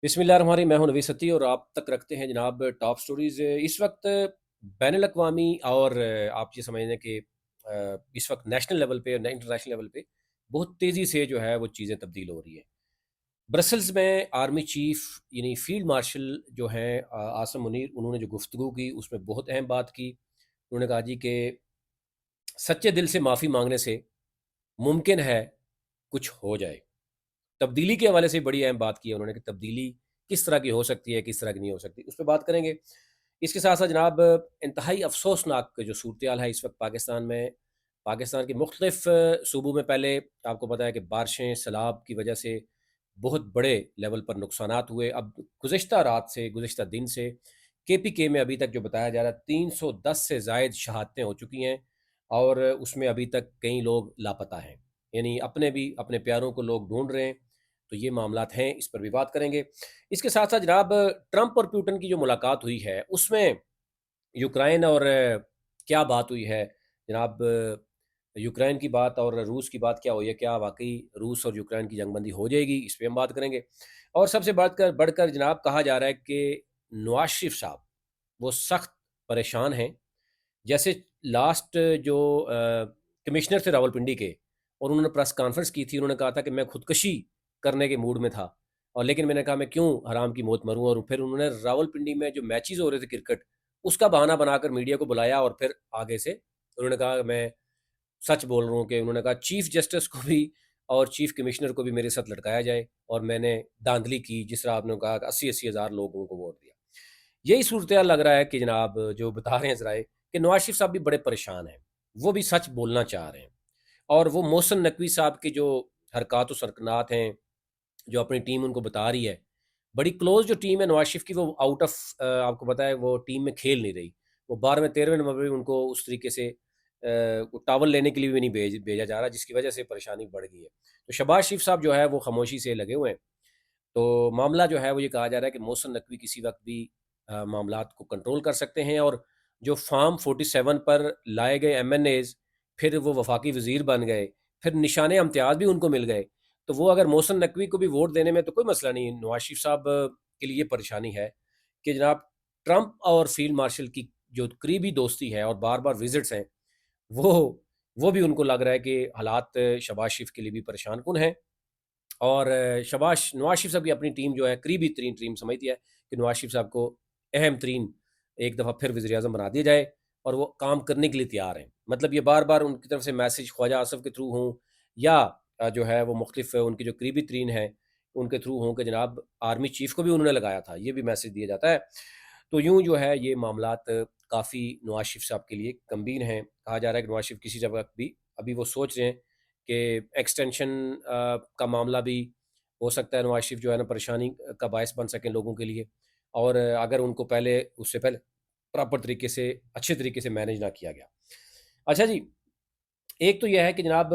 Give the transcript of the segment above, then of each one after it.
بسم اللہ الرحمن الرحیم، میں ہوں نویس ستی اور آپ تک رکھتے ہیں جناب ٹاپ سٹوریز۔ اس وقت بین الاقوامی اور آپ یہ سمجھ لیں کہ اس وقت نیشنل لیول پہ اور انٹرنیشنل لیول پہ بہت تیزی سے جو ہے وہ چیزیں تبدیل ہو رہی ہیں۔ برسلز میں آرمی چیف یعنی فیلڈ مارشل جو ہیں عاصم منیر، انہوں نے جو گفتگو کی اس میں بہت اہم بات کی۔ انہوں نے کہا جی کہ سچے دل سے معافی مانگنے سے ممکن ہے کچھ ہو جائے۔ تبدیلی کے حوالے سے بڑی اہم بات کی ہے انہوں نے کہ تبدیلی کس طرح کی ہو سکتی ہے، کس طرح کی نہیں ہو سکتی، اس پہ بات کریں گے۔ اس کے ساتھ ساتھ جناب انتہائی افسوسناک جو صورتحال ہے اس وقت پاکستان میں، پاکستان کے مختلف صوبوں میں پہلے آپ کو پتہ ہے کہ بارشیں سیلاب کی وجہ سے بہت بڑے لیول پر نقصانات ہوئے۔ اب گزشتہ رات سے، گزشتہ دن سے کے پی کے میں ابھی تک جو بتایا جا رہا ہے 310 سے زائد شہادتیں ہو چکی ہیں، اور اس میں ابھی تک کئی لوگ لاپتہ ہیں، یعنی اپنے بھی اپنے پیاروں کو لوگ ڈھونڈ رہے ہیں۔ تو یہ معاملات ہیں، اس پر بھی بات کریں گے۔ اس کے ساتھ ساتھ جناب ٹرمپ اور پیوٹن کی جو ملاقات ہوئی ہے اس میں یوکرائن اور کیا بات ہوئی ہے جناب، یوکرائن کی بات اور روس کی بات کیا ہوئی ہے، کیا واقعی روس اور یوکرائن کی جنگ بندی ہو جائے گی، اس پہ ہم بات کریں گے۔ اور سب سے بڑھ کر جناب کہا جا رہا ہے کہ نواز شریف صاحب وہ سخت پریشان ہیں، جیسے لاسٹ جو کمشنر تھے راولپنڈی کے، اور انہوں نے پریس کانفرنس کی تھی، انہوں نے کہا تھا کہ میں خودکشی کرنے کے موڈ میں تھا، اور لیکن میں نے کہا میں کیوں حرام کی موت مروں، اور پھر انہوں نے راولپنڈی میں جو میچز ہو رہے تھے کرکٹ، اس کا بہانہ بنا کر میڈیا کو بلایا، اور پھر آگے سے انہوں نے کہا کہ میں سچ بول رہا ہوں، کہ انہوں نے کہا چیف جسٹس کو بھی اور چیف کمشنر کو بھی میرے ساتھ لٹکایا جائے، اور میں نے دھاندلی کی جس طرح آپ نے کہا کہ 80 ہزار لوگوں کو ووٹ دیا۔ یہی صورتحال لگ رہا ہے کہ جناب جو بتا رہے ہیں ذرائع کہ نواز شریف صاحب بھی بڑے پریشان ہیں، وہ بھی سچ بولنا چاہ رہے ہیں، اور وہ محسن نقوی صاحب کی جو حرکات و سکنات ہیں، جو اپنی ٹیم ان کو بتا رہی ہے، بڑی کلوز جو ٹیم ہے نواز شریف کی، وہ آؤٹ آف آپ کو پتا ہے وہ ٹیم میں کھیل نہیں رہی۔ وہ 12ویں 13ویں نمبر پہ ان کو اس طریقے سے ٹاول لینے کے لیے بھی نہیں بھیجا جا رہا، جس کی وجہ سے پریشانی بڑھ گئی ہے۔ تو شہباز شریف صاحب جو ہے وہ خاموشی سے لگے ہوئے ہیں۔ تو معاملہ جو ہے وہ یہ کہا جا رہا ہے کہ محسن نقوی کسی وقت بھی معاملات کو کنٹرول کر سکتے ہیں، اور جو فارم 47 پر لائے گئے ایم این ایز، پھر وہ وفاقی وزیر بن گئے، پھر نشان امتیاز بھی ان کو مل گئے، تو وہ اگر محسن نقوی کو بھی ووٹ دینے میں تو کوئی مسئلہ نہیں۔ نواز شریف صاحب کے لیے یہ پریشانی ہے کہ جناب ٹرمپ اور فیلڈ مارشل کی جو قریبی دوستی ہے اور بار بار وزٹس ہیں، وہ وہ بھی ان کو لگ رہا ہے کہ حالات شہباز شریف کے لیے بھی پریشان کن ہیں، اور نواز شریف صاحب کی اپنی ٹیم جو ہے قریبی ترین ٹیم سمجھتی ہے کہ نواز شریف صاحب کو اہم ترین ایک دفعہ پھر وزیر اعظم بنا دیا جائے، اور وہ کام کرنے کے لیے تیار ہیں۔ مطلب یہ بار بار ان کی طرف سے میسج خواجہ آصف کے تھرو ہوں، یا جو ہے وہ مختلف ان کے جو قریبی ترین ہیں ان کے تھرو ہوں، کہ جناب آرمی چیف کو بھی انہوں نے لگایا تھا، یہ بھی میسج دیا جاتا ہے۔ تو یوں جو ہے یہ معاملات کافی نواز شریف صاحب کے لیے گمبھیر ہیں۔ کہا جا رہا ہے کہ نواز شریف کسی جگہ بھی ابھی وہ سوچ رہے ہیں کہ ایکسٹینشن کا معاملہ بھی ہو سکتا ہے، نواز شریف جو ہے نا پریشانی کا باعث بن سکیں لوگوں کے لیے، اور اگر ان کو پہلے اس سے پہلے پراپر طریقے سے اچھے طریقے سے مینج نہ کیا گیا۔ اچھا جی، ایک تو یہ ہے کہ جناب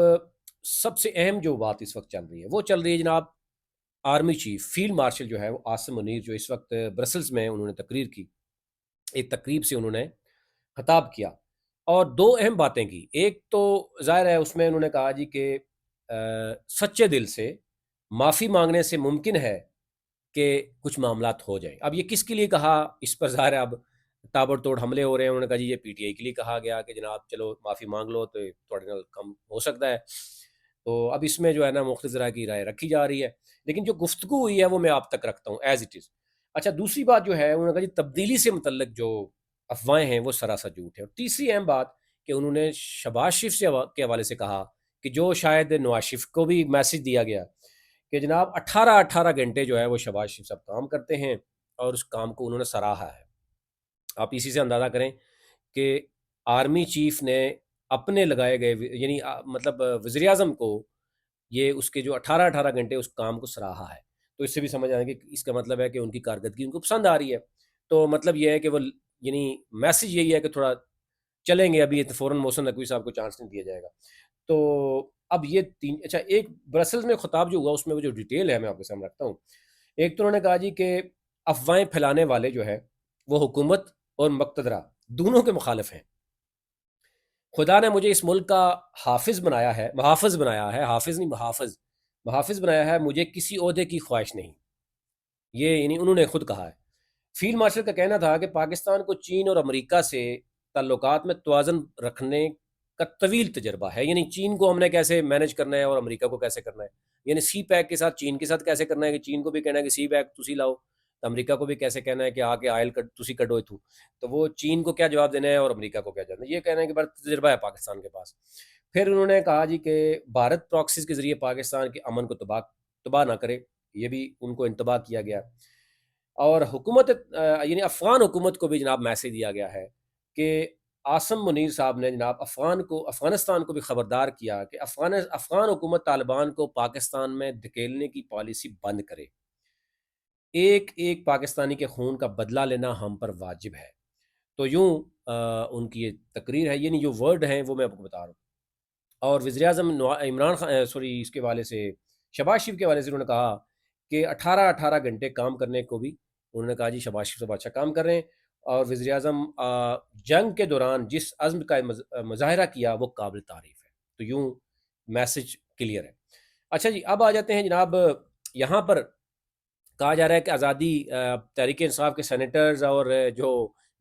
سب سے اہم جو بات اس وقت چل رہی ہے وہ چل رہی ہے جناب آرمی چیف فیلڈ مارشل جو ہے وہ عاصم منیر، جو اس وقت برسلز میں انہوں نے تقریر کی، ایک تقریب سے انہوں نے خطاب کیا، اور دو اہم باتیں کی۔ ایک تو ظاہر ہے اس میں انہوں نے کہا جی کہ سچے دل سے معافی مانگنے سے ممکن ہے کہ کچھ معاملات ہو جائیں۔ اب یہ کس کے لیے کہا، اس پر ظاہر ہے اب تابڑ توڑ حملے ہو رہے ہیں۔ انہوں نے کہا جی یہ پی ٹی آئی کے لیے کہا گیا کہ جناب چلو معافی مانگ لو تو تھوڑے نال کم ہو سکتا ہے۔ تو اب اس میں جو ہے نا مختلف طرح کی رائے رکھی جا رہی ہے، لیکن جو گفتگو ہوئی ہے وہ میں آپ تک رکھتا ہوں ایز اٹ از۔ اچھا، دوسری بات جو ہے انہوں نے کہا جی تبدیلی سے متعلق جو افواہیں ہیں وہ سراسر جھوٹ ہے۔ اور تیسری اہم بات کہ انہوں نے شہباز شریف کے حوالے سے کہا کہ جو شاید نواز شریف کو بھی میسج دیا گیا کہ جناب 18 گھنٹے جو ہے وہ شہباز شریف صاحب کام کرتے ہیں، اور اس کام کو انہوں نے سراہا ہے۔ آپ اسی سے اندازہ کریں کہ آرمی چیف نے اپنے لگائے گئے یعنی مطلب وزیر اعظم کو یہ اس کے جو 18 گھنٹے اس کام کو سراہا ہے، تو اس سے بھی سمجھ آئے کہ اس کا مطلب ہے کہ ان کی کارکردگی ان کو پسند آ رہی ہے۔ تو مطلب یہ ہے کہ وہ یعنی میسج یہی ہے کہ تھوڑا چلیں گے، ابھی فوراً محسن نقوی صاحب کو چانس نہیں دیا جائے گا۔ تو اب یہ تین، اچھا ایک برسلز میں خطاب جو ہوا اس میں وہ جو ڈیٹیل ہے میں آپ کے سامنے رکھتا ہوں۔ ایک تو انہوں نے کہا جی کہ افواہیں پھیلانے والے جو ہے وہ حکومت اور مقتدرہ دونوں کے مخالف ہیں۔ خدا نے مجھے اس ملک کا حافظ بنایا ہے، محافظ بنایا ہے، حافظ نہیں محافظ، محافظ بنایا ہے، مجھے کسی عہدے کی خواہش نہیں۔ یہ یعنی انہوں نے خود کہا ہے۔ فیلڈ مارشل کا کہنا تھا کہ پاکستان کو چین اور امریکہ سے تعلقات میں توازن رکھنے کا طویل تجربہ ہے، یعنی چین کو ہم نے کیسے مینج کرنا ہے اور امریکہ کو کیسے کرنا ہے، یعنی سی پیک کے ساتھ چین کے ساتھ کیسے کرنا ہے کہ چین کو بھی کہنا ہے کہ سی پیک تسی لاؤ، تو امریکہ کو بھی کیسے کہنا ہے کہ آ کے آئل تسی کڈو اتھو، تو وہ چین کو کیا جواب دینا ہے اور امریکہ کو کیا جواب دینا ہے، یہ کہنا ہے کہ بڑا تجربہ ہے پاکستان کے پاس۔ پھر انہوں نے کہا جی کہ بھارت پراکسیز کے ذریعے پاکستان کے امن کو تباہ نہ کرے، یہ بھی ان کو انتباہ کیا گیا۔ اور حکومت یعنی افغان حکومت کو بھی جناب میسج دیا گیا ہے کہ آسم منیر صاحب نے جناب افغانستان کو بھی خبردار کیا کہ افغان حکومت طالبان کو پاکستان میں دھکیلنے کی پالیسی بند کرے، ایک ایک پاکستانی کے خون کا بدلہ لینا ہم پر واجب ہے۔ تو یوں ان کی یہ تقریر ہے، یعنی جو ورڈ ہیں وہ میں آپ کو بتا رہا ہوں۔ اور وزیر اعظم عمران خان اس کے والے سے شہباز شریف کے والے سے انہوں نے کہا کہ 18 گھنٹے کام کرنے کو بھی انہوں نے کہا جی شہباز شریف صاحب اچھا کام کر رہے ہیں، اور وزیر اعظم جنگ کے دوران جس عزم کا مظاہرہ کیا وہ قابل تعریف ہے۔ تو یوں میسج کلیئر ہے۔ اچھا جی، اب آ جاتے ہیں جناب، یہاں پر کہا جا رہا ہے کہ آزادی تحریک انصاف کے سینیٹرز اور جو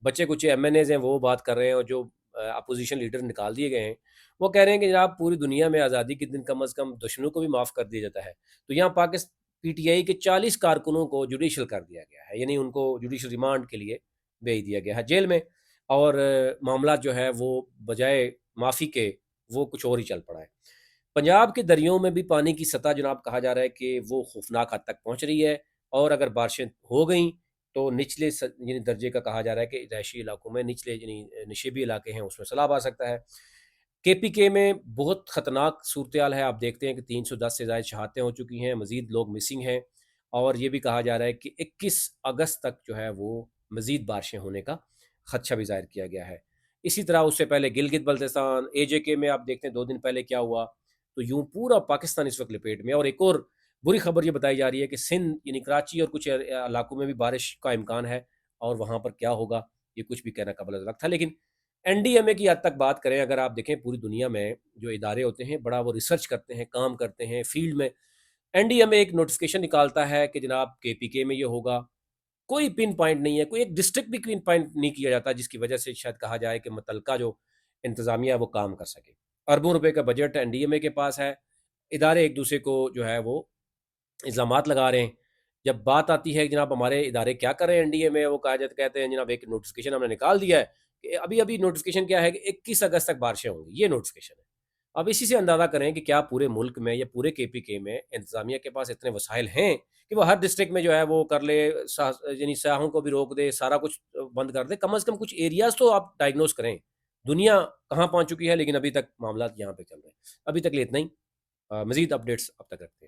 بچے کچے ایم این ایز ہیں وہ بات کر رہے ہیں، اور جو اپوزیشن لیڈر نکال دیے گئے ہیں وہ کہہ رہے ہیں کہ جناب پوری دنیا میں آزادی کے دن کم از کم دشمنوں کو بھی معاف کر دیا جاتا ہے، تو یہاں پاکستان پی ٹی آئی کے 40 کارکنوں کو جوڈیشل کر دیا گیا ہے، یعنی ان کو جوڈیشل ریمانڈ کے لیے بھیج دیا گیا ہے جیل میں، اور معاملات جو ہے وہ بجائے معافی کے وہ کچھ اور ہی چل پڑا ہے۔ پنجاب کے دریاؤں میں بھی پانی کی سطح جناب کہا جا رہا ہے کہ وہ خوفناک حد تک پہنچ رہی ہے، اور اگر بارشیں ہو گئیں تو نچلے یعنی درجے کا کہا جا رہا ہے کہ رہائشی علاقوں میں نچلے یعنی نشیبی علاقے ہیں اس میں سیلاب آ سکتا ہے۔ کے پی کے میں بہت خطرناک صورتحال ہے، آپ دیکھتے ہیں کہ 310 سے زائد شہادتیں ہو چکی ہیں، مزید لوگ مسنگ ہیں، اور یہ بھی کہا جا رہا ہے کہ 21 اگست تک جو ہے وہ مزید بارشیں ہونے کا خدشہ بھی ظاہر کیا گیا ہے۔ اسی طرح اس سے پہلے گلگت بلتستان اے جے کے میں آپ دیکھتے ہیں 2 دن پہلے کیا ہوا، تو یوں پورا پاکستان اس وقت لپیٹ میں۔ اور ایک اور بری خبر یہ بتائی جا رہی ہے کہ سندھ یعنی کراچی اور کچھ علاقوں میں بھی بارش کا امکان ہے، اور وہاں پر کیا ہوگا یہ کچھ بھی کہنا قابل وقت تھا۔ لیکن این ڈی ایم اے کی حد تک بات کریں، اگر آپ دیکھیں پوری دنیا میں جو ادارے ہوتے ہیں بڑا وہ ریسرچ کرتے ہیں، کام کرتے ہیں فیلڈ میں، این ڈی ایم اے ایک نوٹیفکیشن نکالتا ہے کہ جناب کے پی کے میں یہ ہوگا، کوئی پن پوائنٹ نہیں ہے، کوئی ایک ڈسٹرکٹ بھی پن پوائنٹ نہیں کیا جاتا، جس کی وجہ سے شاید کہا جائے کہ متعلقہ جو انتظامیہ ہے وہ کام کر سکے۔ اربوں روپے کا بجٹ این ڈی ایم اے کے پاس ہے، ادارے ایک دوسرے کو جو ہے وہ الزامات لگا رہے ہیں۔ جب بات آتی ہے جناب ہمارے ادارے کیا کر رہے ہیں این ڈی اے میں، وہ کہا جاتا کہتے ہیں جناب ایک نوٹیفکیشن ہم نے نکال دیا ہے کہ ابھی نوٹیفکیشن کیا ہے کہ 21 اگست تک بارشیں ہوں گی، یہ نوٹیفکیشن ہے۔ اب اسی سے اندازہ کریں کہ کیا پورے ملک میں یا پورے کے پی کے میں انتظامیہ کے پاس اتنے وسائل ہیں کہ وہ ہر ڈسٹرکٹ میں جو ہے وہ کر لے، یعنی سیاحوں کو بھی روک دے، سارا کچھ بند کر دے، کم از کم کچھ ایریاز تو آپ ڈائگنوز کریں۔ دنیا کہاں پہنچ چکی ہے، لیکن ابھی تک معاملات یہاں پہ چل رہے ہیں۔ ابھی تک لیے اتنا ہی، مزید اپڈیٹس اب تک رکھتے ہیں۔